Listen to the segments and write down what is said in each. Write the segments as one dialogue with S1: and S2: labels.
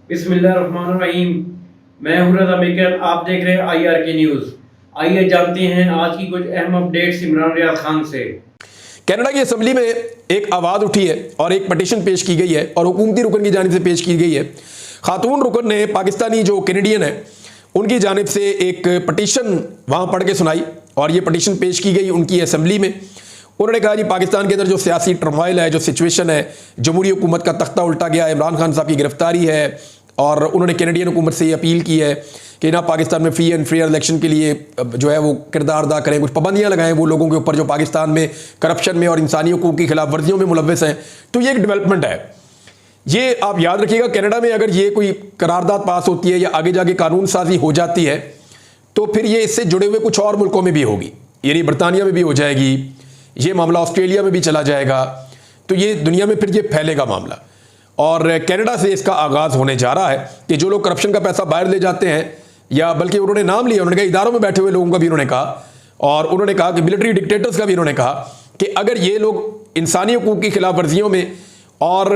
S1: बिस्मिल्लाहिर्रहमानिर्रहीम। मैं हूं रज़ा मेकर, आप देख रहे हैं IRK न्यूज़। आइए जानते हैं आज की कुछ अहम अपडेट्स इमरान रियाज खान से।
S2: कनाडा की असेंबली में एक आवाज़ उठी है और एक पटिशन पेश की गई है और हुकूमती रुकन की जानिब से पेश की गई है। खातून रुकन ने पाकिस्तानी जो कैनेडियन है उनकी जानिब से एक पटिशन वहाँ पढ़ के सुनाई और ये पटिशन पेश की गई उनकी असेंबली में। उन्होंने कहा जी पाकिस्तान के अंदर जो सियासी टर्मोइल है, जो सिचुएशन है, जमहूरी हुकूमत का तख्ता उल्टा गया, इमरान खान साहब की गिरफ्तारी है और उन्होंने कैनेडियन हुकूमत से ये अपील की है कि ना पाकिस्तान में फ्री एंड फेयर इलेक्शन के लिए जो है वो किरदार अदा करें, कुछ पाबंदियां लगाएं वो लोगों के ऊपर जो पाकिस्तान में करप्शन में और इंसानी हुकूक की खिलाफ वर्जियों में मुलव्वस हैं। तो ये एक डेवलपमेंट है। ये आप याद रखिएगा, कनाडा में अगर ये कोई करारदाद पास होती है या आगे जाके कानून साजी हो जाती है तो फिर ये इससे जुड़े हुए कुछ और मुल्कों में भी होगी, यानी बरतानिया में भी हो जाएगी, ये मामला ऑस्ट्रेलिया में भी चला जाएगा, तो ये दुनिया में फिर ये फैलेगा मामला। और कनाडा से इसका आगाज़ होने जा रहा है कि जो लोग करप्शन का पैसा बाहर ले जाते हैं, या बल्कि उन्होंने नाम लिया, उन्होंने कहा इदारों में बैठे हुए लोगों का भी उन्होंने कहा, और उन्होंने कहा कि मिलिट्री डिक्टेटर्स का भी उन्होंने कहा कि अगर ये लोग इंसानी हुकूक की खिलाफ वर्जियों में और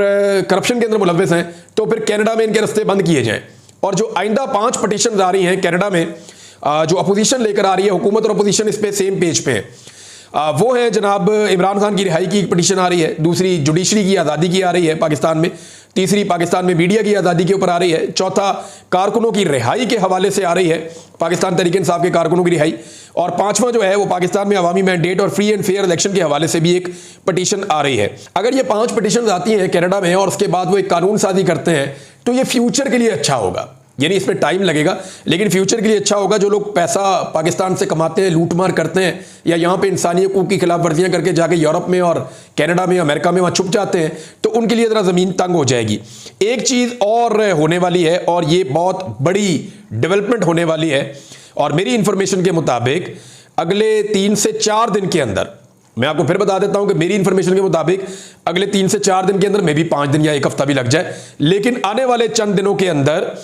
S2: करप्शन के अंदर मुलव्वस हैं तो फिर कनाडा में इनके रस्ते बंद किए जाएं। और जो आइंदा 5 पटिशन आ रही हैं कनाडा में, जो अपोजिशन लेकर आ रही है, हुकूमत और अपोजिशन इस पे सेम पेज पे है। वो है जनाब इमरान खान की रिहाई की एक पटिशन आ रही है, दूसरी जुडिशरी की आज़ादी की आ रही है पाकिस्तान में, तीसरी पाकिस्तान में मीडिया की आज़ादी के ऊपर आ रही है, चौथा कारकुनों की रिहाई के हवाले से आ रही है, पाकिस्तान तहरीक इंसाफ के कारकुनों की रिहाई, और पांचवा जो है वो पाकिस्तान में अवामी मैंडेट और फ्री एंड फेयर इलेक्शन के हवाले से भी एक पटिशन आ रही है। अगर ये 5 पटिशन आती हैं कनाडा में और उसके बाद वो एक कानून साजी करते हैं तो ये फ्यूचर के लिए अच्छा होगा, यानी इसमें टाइम लगेगा लेकिन फ्यूचर के लिए अच्छा होगा। जो लोग पैसा पाकिस्तान से कमाते हैं, लूटमार करते हैं, या यहाँ पे इंसानी हुकूक की खिलाफ वर्जियाँ करके जाके यूरोप में और कनाडा में, अमेरिका में वहाँ छुप जाते हैं, तो उनके लिए ज़रा ज़मीन तंग हो जाएगी। एक चीज़ और होने वाली है और ये बहुत बड़ी डेवलपमेंट होने वाली है, और मेरी इंफॉर्मेशन के मुताबिक अगले 3 से 4 दिन के अंदर, मैं आपको फिर बता देता हूं कि मेरी इंफॉर्मेशन के मुताबिक अगले 3 से 4 दिन के अंदर, मे भी 5 दिन या 1 हफ्ता भी लग जाए, लेकिन आने वाले चंद दिनों के अंदर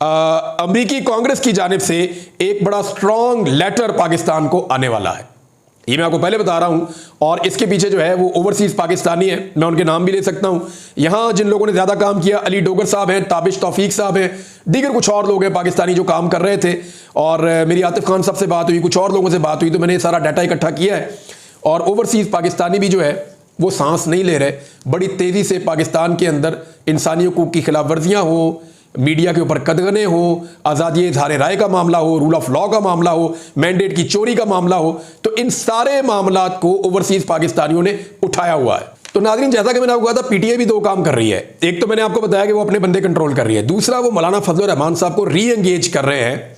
S2: अमेरिकी कांग्रेस की जानिब से एक बड़ा स्ट्रॉन्ग लेटर पाकिस्तान को आने वाला है। ये मैं आपको पहले बता रहा हूं, और इसके पीछे जो है वो ओवरसीज पाकिस्तानी है, मैं उनके नाम भी ले सकता हूं। यहां जिन लोगों ने ज्यादा काम किया, अली डोगर साहब हैं, ताबिश तौफीक साहब हैं, दीगर कुछ और लोग हैं पाकिस्तानी जो काम कर रहे थे, और मेरी आतिफ खान साहब से बात हुई, कुछ और लोगों से बात हुई, तो मैंने सारा डाटा इकट्ठा किया है। और ओवरसीज पाकिस्तानी भी जो है वो सांस नहीं ले रहे, बड़ी तेजी से पाकिस्तान के अंदर इंसानी हुकूक की खिलाफ वर्जियां हो, मीडिया के ऊपर कदगने हो, आज़ादी इज़हार राय का मामला हो, रूल ऑफ लॉ का मामला हो, मैंडेट की चोरी का मामला हो, तो इन सारे मामलात को ओवरसीज पाकिस्तानियों ने उठाया हुआ है। तो नाज़रीन, जैसा कि मैंने आपको कहा था, पीटीआई भी 2 काम कर रही है। एक तो मैंने आपको बताया कि वो अपने बंदे कंट्रोल कर रही है, दूसरा वो मौलाना फजलुर रहमान साहब को री एंगेज कर रहे हैं,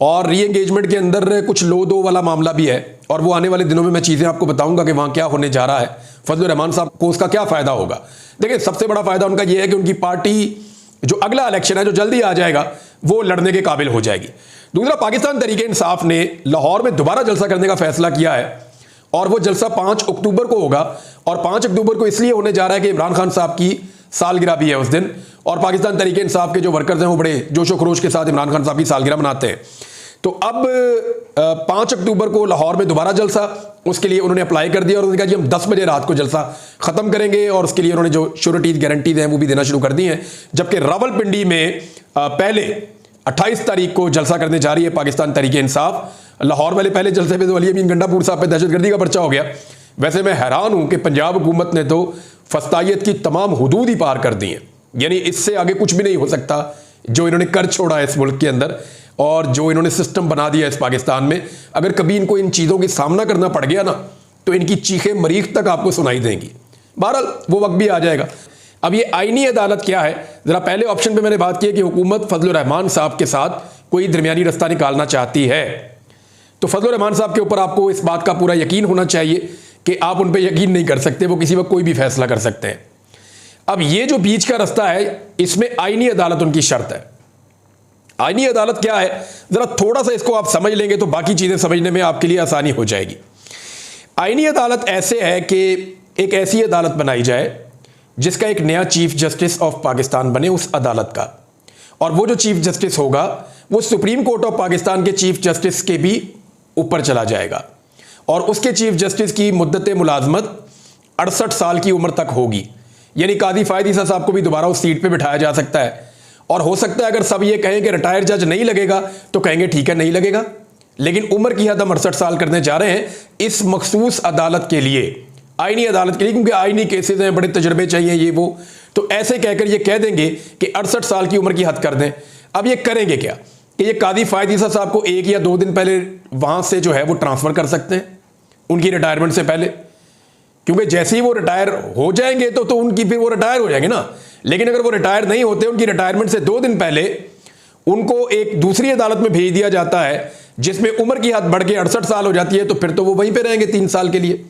S2: और री एंगेजमेंट के अंदर कुछ लो दो वाला मामला भी है, और वो आने वाले दिनों में मैं चीज़ें आपको बताऊंगा कि वहाँ क्या होने जा रहा है, फजलुर रहमान साहब को उसका क्या फ़ायदा होगा। देखिए, सबसे बड़ा फ़ायदा उनका ये है कि उनकी पार्टी जो अगला इलेक्शन है जो जल्दी आ जाएगा वो लड़ने के काबिल हो जाएगी। दूसरा, पाकिस्तान तहरीक इंसाफ ने लाहौर में दोबारा जलसा करने का फैसला किया है, और वो जलसा 5 अक्टूबर को होगा, और 5 अक्टूबर को इसलिए होने जा रहा है कि इमरान खान साहब की सालगिरह भी है उस दिन, और पाकिस्तान तहरीक इंसाफ के जो वर्कर्स हैं वो बड़े जोशो खरोश के साथ इमरान खान साहब की सालगिरह मनाते हैं। तो अब 5 अक्टूबर को लाहौर में दोबारा जलसा, उसके लिए उन्होंने अप्लाई कर दिया, और उन्होंने कहा जी हम 10 बजे रात को जलसा ख़त्म करेंगे, और उसके लिए उन्होंने जो श्योरिटीज़ गारंटीज हैं वो भी देना शुरू कर दी हैं। जबकि रावलपिंडी में पहले 28 तारीख को जलसा करने जा रही है पाकिस्तान तहरीक इंसाफ। लाहौर वाले पहले जलसे पे तो अली अमीन गंडापुर साहब पे दहशतगर्दी का पर्चा हो गया। वैसे मैं हैरान हूँ कि पंजाब हुकूमत ने तो फस्तायत की तमाम हदूद ही पार कर दी हैं, यानी इससे आगे कुछ भी नहीं हो सकता जो इन्होंने कर छोड़ा है इस मुल्क के अंदर, और जो इन्होंने सिस्टम बना दिया इस पाकिस्तान में। अगर कभी इनको इन चीज़ों की सामना करना पड़ गया ना तो इनकी चीखें मरीख तक आपको सुनाई देंगी। बहरहाल वो वक्त भी आ जाएगा। अब ये आईनी अदालत क्या है, ज़रा पहले ऑप्शन पे मैंने बात की है कि हुकूमत फजलुर रहमान साहब के साथ कोई दरमियानी रास्ता निकालना चाहती है, तो फजलुर रहमान साहब के ऊपर आपको इस बात का पूरा यकीन होना चाहिए कि आप उन पर यकीन नहीं कर सकते, वो किसी वक्त कोई भी फैसला कर सकते हैं। अब ये जो बीच का रास्ता है, इसमें आईनी अदालत उनकी शर्त है। आईनी अदालत क्या है, जरा थोड़ा सा इसको आप समझ लेंगे तो बाकी चीजें समझने में आपके लिए आसानी हो जाएगी। आईनी अदालत ऐसे है कि एक ऐसी अदालत बनाई जाए जिसका एक नया चीफ जस्टिस ऑफ पाकिस्तान बने उस अदालत का, और वो जो चीफ जस्टिस होगा वो सुप्रीम कोर्ट ऑफ पाकिस्तान के चीफ जस्टिस के भी ऊपर चला जाएगा, और उसके चीफ जस्टिस की मुद्दत मुलाजमत 68 साल की उम्र तक होगी, यानी कादी फायद ईसा साहब को भी दोबारा उस सीट पे बिठाया जा सकता है, और हो सकता है अगर सब ये कहें कि रिटायर्ड जज नहीं लगेगा तो कहेंगे ठीक है नहीं लगेगा, लेकिन उम्र की हद हम 68 साल करने जा रहे हैं इस मखसूस अदालत के लिए, आईनी अदालत के लिए, क्योंकि आईनी केसेस हैं, बड़े तजर्बे चाहिए ये वो, तो ऐसे कहकर ये कह देंगे कि 68 साल की उम्र की हद कर दें। अब ये करेंगे क्या कि ये कादी फायद ईसा साहब को 1 या 2 दिन पहले वहां से जो है वो ट्रांसफर कर सकते हैं उनकी रिटायरमेंट से पहले, क्योंकि जैसे ही वो रिटायर हो जाएंगे तो उनकी फिर वो रिटायर हो जाएंगे ना। लेकिन अगर वो रिटायर नहीं होते, उनकी रिटायरमेंट से 2 दिन पहले उनको एक दूसरी अदालत में भेज दिया जाता है जिसमें उम्र की हद बढ़ के 68 साल हो जाती है, तो फिर तो वो वहीं पे रहेंगे 3 साल के लिए।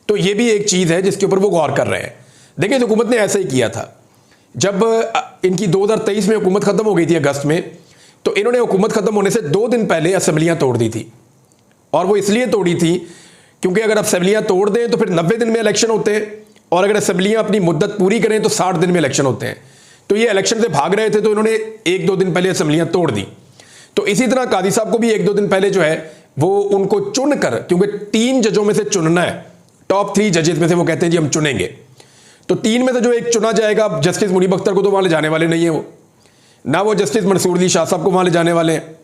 S2: तो ये भी एक चीज है जिसके ऊपर वो गौर कर रहे हैं। देखिए हुकूमत ने ऐसा ही किया था जब इनकी 2023 में हुकूमत खत्म हो गई थी अगस्त में, तो इन्होंने हुकूमत खत्म होने से 2 दिन पहले असेंबलियां तोड़ दी थी। और वो इसलिए तोड़ी थी क्योंकि अगर असेंबलियां तोड़ दें तो फिर 90 दिन में इलेक्शन होते हैं, और अगर असेंबलियां अपनी मुद्दत पूरी करें तो 60 दिन में इलेक्शन होते हैं। तो ये इलेक्शन से भाग रहे थे, तो इन्होंने 1-2 दिन पहले असेंबलियां तोड़ दी। तो इसी तरह कादी साहब को भी 1-2 दिन पहले जो है वो उनको चुनकर, क्योंकि 3 जजों में से चुनना है, टॉप 3 जजेस में से वो कहते हैं जी हम चुनेंगे, तो 3 में से जो एक चुना जाएगा, जस्टिस मुनीब अख्तर को तो वहां ले जाने वाले नहीं है वो, ना वो जस्टिस मंसूर अली शाह साहब को वहां ले जाने वाले हैं,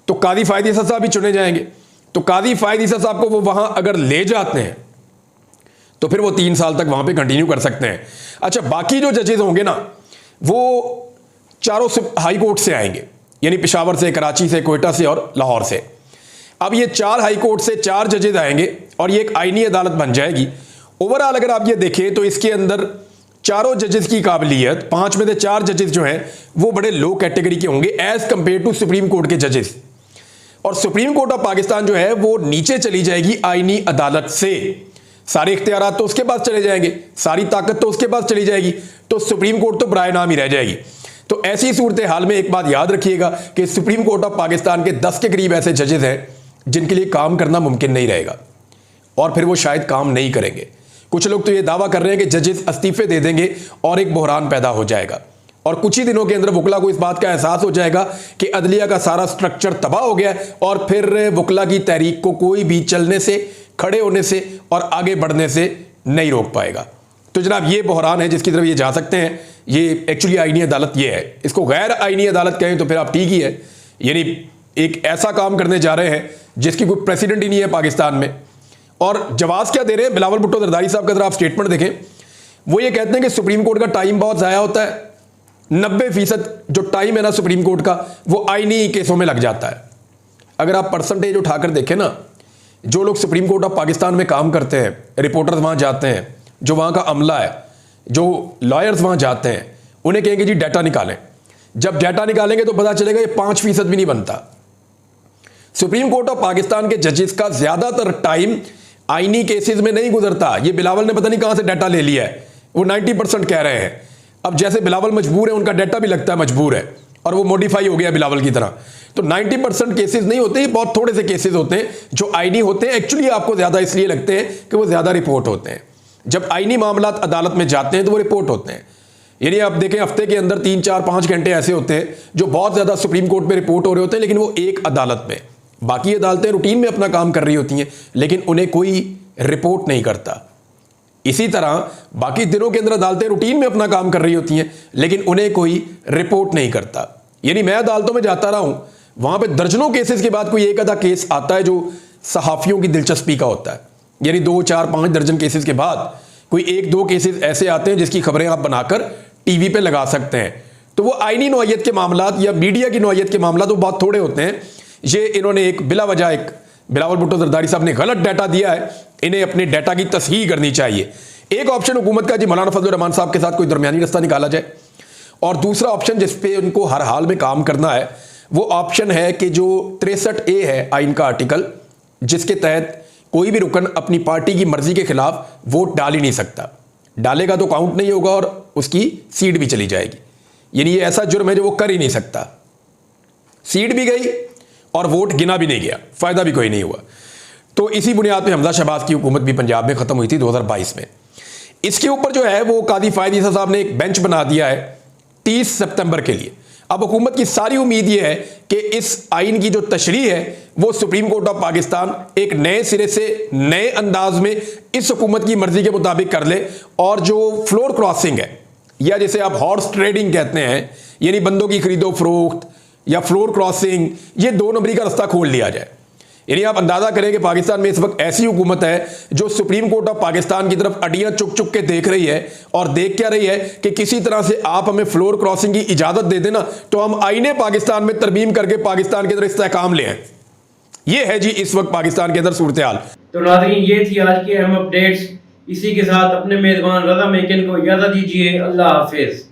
S2: तो कादी फायद ईसा साहब भी चुने जाएंगे। तो कादी फायद ईसा साहब को वो वहां अगर ले जाते हैं तो फिर वो 3 साल तक वहां पे कंटिन्यू कर सकते हैं। अच्छा, बाकी जो जजेस होंगे ना वो चारों हाई कोर्ट से आएंगे, यानी पेशावर से, कराची से, कोयटा से और लाहौर से। अब ये 4 हाई कोर्ट से 4 जजेस आएंगे और ये एक आईनी अदालत बन जाएगी। ओवरऑल अगर आप ये देखें तो इसके अंदर चारों जजेस की काबिलियत, 5 में से 4 जजेस जो हैं वो बड़े लो कैटेगरी के होंगे as compared to supreme court के जजेस। और सुप्रीम कोर्ट ऑफ पाकिस्तान जो है वो नीचे चली जाएगी आईनी अदालत से, सारे इख्तियारात तो उसके पास चले जाएंगे, सारी ताकत तो उसके पास चली जाएगी, तो सुप्रीम कोर्ट तो बराए नाम ही रह जाएगी। तो ऐसी सूरत हाल में एक बात याद रखिएगा कि सुप्रीम कोर्ट ऑफ पाकिस्तान के 10 के करीब ऐसे जजेस हैं जिनके लिए काम करना मुमकिन नहीं रहेगा, और फिर वो शायद काम नहीं करेंगे। कुछ लोग तो ये दावा कर रहे हैं कि जजेस इस्तीफे दे देंगे और एक बहरान पैदा हो जाएगा, और कुछ ही दिनों के अंदर वकला को इस बात का एहसास हो जाएगा कि अदलिया का सारा स्ट्रक्चर तबाह हो गया, और फिर वकला की तहरीक को कोई भी चलने से, खड़े होने से और आगे बढ़ने से नहीं रोक पाएगा। तो जनाब ये बहरान है जिसकी तरफ ये जा सकते हैं। ये एक्चुअली आईनी अदालत ये है, इसको गैर आईनी अदालत कहें तो फिर आप ठीक ही है, यानी एक ऐसा काम करने जा रहे हैं जिसकी कोई प्रेसिडेंट ही नहीं है पाकिस्तान में। और जवाब क्या दे रहे हैं बिलावल भुट्टो जरदारी साहब का, अगर आप स्टेटमेंट देखें, वो ये कहते हैं कि सुप्रीम कोर्ट का टाइम बहुत ज़ाया होता है, 90% जो टाइम है ना सुप्रीम कोर्ट का वो आईनी केसों में लग जाता है। अगर आप परसेंटेज उठाकर देखें ना, जो लोग सुप्रीम कोर्ट ऑफ पाकिस्तान में काम करते हैं, रिपोर्टर्स वहां जाते हैं, जो वहां का अमला है, जो लॉयर्स वहां जाते हैं, उन्हें कहेंगे जी डाटा निकालें। जब डाटा निकालेंगे तो पता चलेगा ये 5% भी नहीं बनता। सुप्रीम कोर्ट ऑफ पाकिस्तान के जजेस का ज्यादातर टाइम आईनी केसेस में नहीं गुजरता। ये बिलावल ने पता नहीं कहां से डाटा ले लिया है, वो 90% कह रहे हैं। अब जैसे बिलावल मजबूर है, उनका डाटा भी लगता है मजबूर है, और वो मॉडिफाई हो गया बिलावल की तरह। तो 90% केसेस नहीं होते, बहुत थोड़े से केसेस होते हैं जो आईनी होते हैं। एक्चुअली आपको ज्यादा इसलिए लगते हैं कि वो ज्यादा रिपोर्ट होते हैं। जब आईनी मामलात अदालत में जाते हैं तो वो रिपोर्ट होते हैं, यानी आप देखें हफ्ते के अंदर 3, 4, 5 घंटे ऐसे होते हैं जो बहुत ज्यादा सुप्रीम कोर्ट में रिपोर्ट हो रहे होते हैं, लेकिन वो एक अदालत में। बाकी अदालतें रूटीन में अपना काम कर रही होती हैं, लेकिन उन्हें कोई रिपोर्ट नहीं करता। इसी तरह बाकी दिनों के अंदर अदालतें रूटीन में अपना काम कर रही होती हैं, लेकिन उन्हें कोई रिपोर्ट नहीं करता। यानी मैं अदालतों में जाता रहा हूं, वहां पे दर्जनों केसेस के बाद कोई एक आधा केस आता है जो सहाफियों की दिलचस्पी का होता है, यानी 2, 4, 5 दर्जन केसेस के बाद कोई 1-2 केसेस ऐसे आते हैं जिसकी खबरें आप बनाकर टीवी पे लगा सकते हैं। तो वो आईनी नौयत के मामलात या मीडिया की नौयत के मामलात वो बहुत थोड़े होते हैं। ये इन्होंने एक बिला वजह एक बिलावल भुट्टो जरदारी साहब ने गलत डाटा दिया है, इन्हें अपने डाटा की तस्हीह करनी चाहिए। एक ऑप्शन हुकूमत का जी मौलाना फजलुर रहमान साहब के साथ कोई दरमियानी रास्ता निकाला जाए, और दूसरा ऑप्शन जिसपे उनको हर हाल में काम करना है वो ऑप्शन है कि जो 63A है आइन का आर्टिकल, जिसके तहत कोई भी रुकन अपनी पार्टी की मर्जी के खिलाफ वोट डाल ही नहीं सकता, डालेगा तो काउंट नहीं होगा और उसकी सीट भी चली जाएगी। यानी ये ऐसा जुर्म है जो वो कर ही नहीं सकता, सीट भी गई और वोट गिना भी नहीं गया, फायदा भी कोई नहीं हुआ। तो इसी बुनियाद पे हमजा शहबाज की हुकूमत भी पंजाब में खत्म हुई थी 2022 में। इसके ऊपर जो है वो कादी फायद ईसा साहब ने एक बेंच बना दिया है 30 सितंबर के लिए। अब हुकूमत की सारी उम्मीद यह है कि इस आइन की जो तशरीह है वो सुप्रीम कोर्ट ऑफ पाकिस्तान एक नए सिरे से नए अंदाज में इस हुकूमत की मर्जी के मुताबिक कर ले, और जो फ्लोर क्रॉसिंग है या जिसे आप हॉर्स ट्रेडिंग कहते हैं, यानी बंदों की खरीदो फरोख्त या फ्लोर क्रॉसिंग, ये 2 नंबरी का रास्ता खोल लिया जाए। यानी आप अंदाजा करें कि पाकिस्तान में इस वक्त ऐसी हुकूमत है जो सुप्रीम कोर्ट ऑफ पाकिस्तान की तरफ अडियां चुक चुक के देख रही है, और देख क्या रही है कि किसी तरह से आप हमें फ्लोर क्रॉसिंग की इजाजत दे देना तो हम आईने पाकिस्तान में तरमीम करके पाकिस्तान के अंदर इस्तेहकाम ले आए। ये है जी इस वक्त पाकिस्तान के अंदर सूरत हाल।
S1: तो नाज़रीन, ये थी आज की अहम अपडेट्स। इसी के साथ अपने मेजबान रज़ा मेकन को इजाज़त दीजिए। अल्लाह हाफिज।